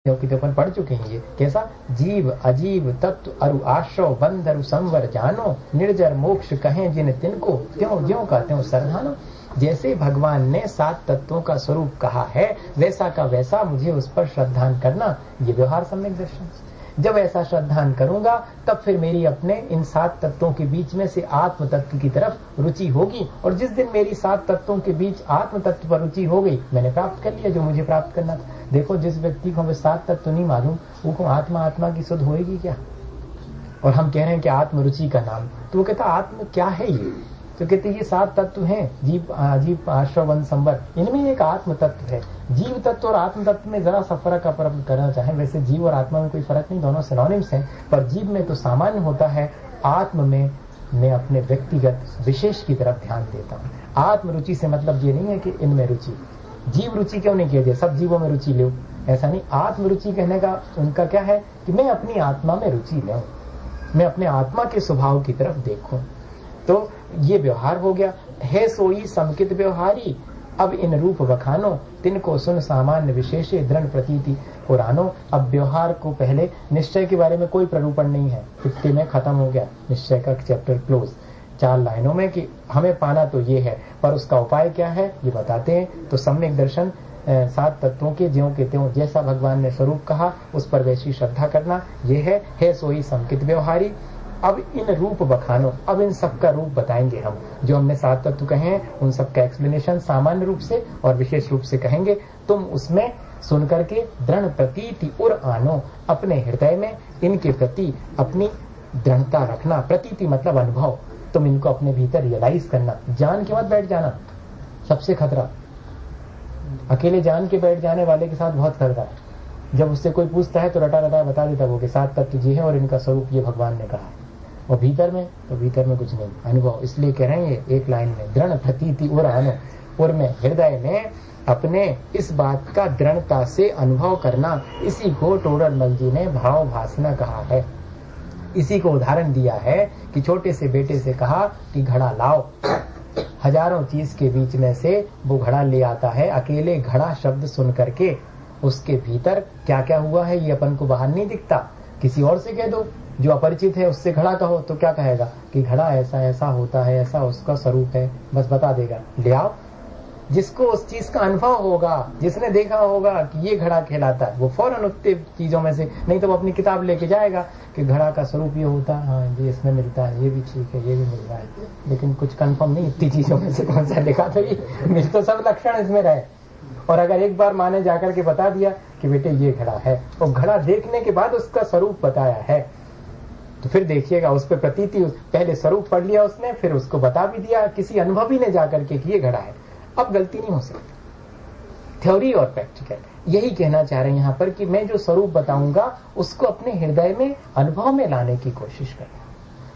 क्योंकि तो अपन पढ़ चुके हैं। ये कैसा जीव अजीव तत्व अरु आश्रव बंध अरु संवर जानो निर्जर मोक्ष कहें जिन तिनको त्यों ज्यों का त्यों सरधानो। जैसे भगवान ने 7 तत्वों का स्वरूप कहा है वैसा का वैसा मुझे उस पर श्रद्धान करना, ये व्यवहार सम्यक दर्शन। जब ऐसा श्रद्धान करूंगा तब फिर मेरी अपने इन 7 तत्वों के बीच में से आत्म तत्व की तरफ रुचि होगी, और जिस दिन मेरी 7 तत्वों के बीच आत्म तत्व पर रुचि हो गई मैंने प्राप्त कर लिया जो मुझे प्राप्त करना था। देखो जिस व्यक्ति को हमें 7 तत्व नहीं मालूम वो आत्मा की सुध होएगी क्या? और हम कह रहे हैं कि आत्म रुचि का नाम, तो वो कहता आत्म क्या है ये? तो कहते ये 7 तत्व हैं, जीव अजीव आश्रव वन संवर, इनमें एक आत्म तत्व है। जीव तत्व और आत्म तत्व में जरा सा फर्क करना चाहें, वैसे जीव और आत्मा में कोई फर्क नहीं, दोनों सिनोनिम्स हैं, पर जीव में तो सामान्य होता है, आत्म में मैं अपने व्यक्तिगत विशेष की तरफ ध्यान देता हूँ। आत्म रुचि से मतलब ये नहीं है कि इनमें रुचि, जीव रुचि क्यों नहीं किया जाए, सब जीवों में रुचि लो, ऐसा नहीं। आत्म रुचि कहने का उनका क्या है कि मैं अपनी आत्मा में रुचि लूं, मैं अपने आत्मा के स्वभाव की तरफ देखूं। तो ये व्यवहार हो गया है सोई समकित व्यवहारी। अब इन रूप बखानो तिनको सुन सामान्य विशेषे दृढ़ प्रतीति पुरानो। अब व्यवहार को पहले निश्चय के बारे में कोई प्ररूपण नहीं है, 50 में खत्म हो गया निश्चय का चैप्टर क्लोज, 4 लाइनों में कि हमें पाना तो ये है पर उसका उपाय क्या है ये बताते हैं। तो सम्यक दर्शन 7 तत्वों के ज्यों के त्यों जैसा भगवान ने स्वरूप कहा उस पर वैसी श्रद्धा करना, ये है सोई समकित व्यवहारी। अब इन रूप बखानो, अब इन सब का रूप बताएंगे हम, जो हमने 7 तत्व कहे हैं उन सब का एक्सप्लेनेशन सामान्य रूप से और विशेष रूप से कहेंगे। तुम उसमें सुन करके दृढ़ प्रतीति उर आनो, अपने हृदय में इनके प्रति अपनी दृढ़ता रखना। प्रतीति मतलब अनुभव, तुम इनको अपने भीतर रियलाइज करना, जान के मत बैठ जाना, सबसे खतरा। अकेले जान के बैठ जाने वाले के साथ बहुत खतरा है। जब उससे कोई पूछता है तो रटा रटा बता देता वो कि 7 तत्व जी है और इनका स्वरूप ये भगवान ने कहा है, और भीतर में कुछ नहीं, अनुभव। इसलिए कह रहे हैं एक लाइन में दृढ़ प्रतीति उर आनो, उर में हृदय में अपने इस बात का दृढ़ता से अनुभव करना। इसी को टोडरमल जी ने भाव भासना कहा है। इसी को उदाहरण दिया है कि छोटे से बेटे से कहा कि घड़ा लाओ, हजारों चीज के बीच में से वो घड़ा ले आता है। अकेले घड़ा शब्द सुन करके उसके भीतर क्या क्या हुआ है ये अपन को बाहर नहीं दिखता। किसी और से कह दो जो अपरिचित है उससे घड़ा कहो तो क्या कहेगा कि घड़ा ऐसा ऐसा होता है, ऐसा उसका स्वरूप है, बस बता देगा। ले आओ जिसको उस चीज का अनुभव होगा, जिसने देखा होगा कि ये घड़ा कहलाता है, वो फौरन उतने चीजों में से, नहीं तो वो अपनी किताब लेके जाएगा कि घड़ा का स्वरूप ये होता है, हाँ ये इसमें मिलता है, ये भी ठीक है, ये भी मिल रहा है, लेकिन कुछ कंफर्म नहीं इतनी चीजों में से कौन सा लिखा, तो ये मिल तो सब लक्षण इसमें रहे। और अगर एक बार माँ ने जाकर के बता दिया कि बेटे ये घड़ा है, और घड़ा देखने के बाद उसका स्वरूप बताया है, तो फिर देखिएगा उस पर प्रतीति, पहले स्वरूप पढ़ लिया उसने, फिर उसको बता भी दिया किसी अनुभवी ने जाकर के कि ये घड़ा है, अब गलती नहीं हो सकती। थ्योरी और प्रैक्टिकल यही कहना चाह रहे हैं यहाँ पर कि मैं जो स्वरूप बताऊंगा उसको अपने हृदय में अनुभव में लाने की कोशिश करना,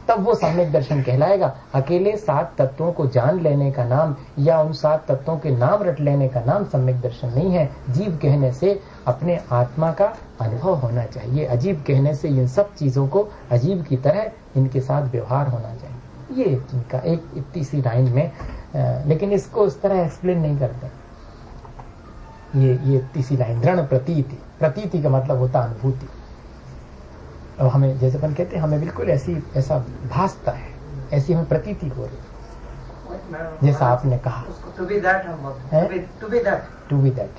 तब वो सम्यक दर्शन कहलाएगा। अकेले 7 तत्वों को जान लेने का नाम या उन 7 तत्वों के नाम रट लेने का नाम सम्यक दर्शन नहीं है। जीव कहने से अपने आत्मा का अनुभव होना चाहिए, अजीब कहने से इन सब चीजों को अजीब की तरह इनके साथ व्यवहार होना चाहिए। ये इनका एक इतनी सी लाइन में, लेकिन इसको इस तरह एक्सप्लेन नहीं करते। ये इतनी सी लाइन दृढ़ प्रतीति, प्रतीति का मतलब होता अनुभूति। और हमें जैसे अपन कहते हैं हमें बिल्कुल ऐसा भासता है, ऐसी हमें प्रतीति हो रही, जैसा आपने कहा to be that, to be that, to be that,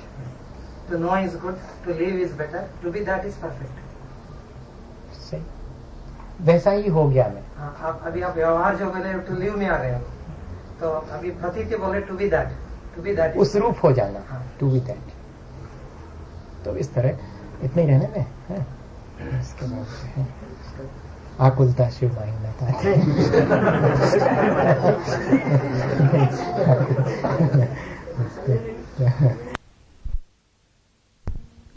to know is good, to live is better, to be that is perfect. सही, वैसा ही हो गया मैं। आप अभी आप व्यवहार जो बोले टू लिव में आ गए हो, तो अभी प्रतीति बोले to be that, to be that उस रूप हो जाना, टू बी दैट। तो इस तरह इतने ही रहने में है। इसके बाद आकुलता शिव माहिन्यता